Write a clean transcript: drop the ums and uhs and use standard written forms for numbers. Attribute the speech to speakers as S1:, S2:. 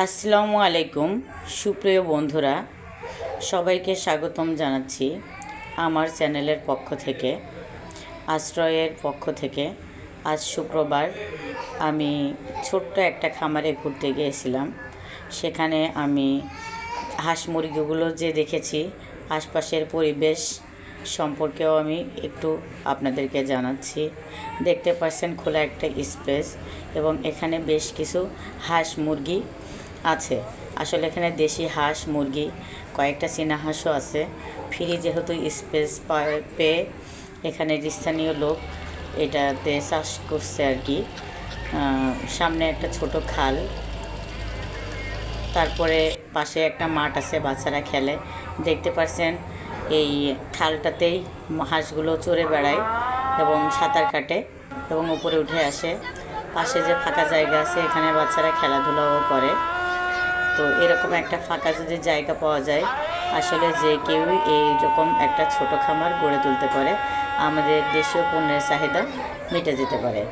S1: আসসালামু আলাইকুম সুপ্রিয় বন্ধুরা, সবাইকে স্বাগতম জানাচ্ছি আমার চ্যানেলের পক্ষ থেকে, আশ্রয়ের পক্ষ থেকে। আজ শুক্রবার আমি ছোট্ট একটা খামারে ঘুরতে গিয়েছিলাম। সেখানে আমি হাঁস মুরগিগুলো যে দেখেছি, আশপাশের পরিবেশ সম্পর্কেও আমি একটু আপনাদেরকে জানাচ্ছি। দেখতে পাচ্ছেন খোলা একটা স্পেস, এবং এখানে বেশ কিছু হাঁস মুরগি আছে। আসলে এখানে দেশি হাঁস মুরগি, কয়েকটা চীনা হাঁসও আছে। ফ্রি যেহেতু স্পেস পেয়ে এখানে স্থানীয় লোক এটাতে চাষ করছে আর কি। সামনে একটা ছোট খাল, তারপরে পাশে একটা মাঠ আছে, বাচ্চারা খেলে। দেখতে পাচ্ছেন এই খালটাতেই হাঁসগুলো চড়ে বেড়ায় এবং সাঁতার কাটে এবং উপরে উঠে আসে। পাশে যে ফাঁকা জায়গা আছে, এখানে বাচ্চারা খেলাধুলাও করে। তো এরকম একটা ফাঁকা যদি জায়গা পাওয়া যায়, আসলে যে কেউই এইরকম একটা ছোট খামার গড়ে তুলতে পারে, আমাদের দেশীয় পণ্যের চাহিদা মিটে যেতে পারে।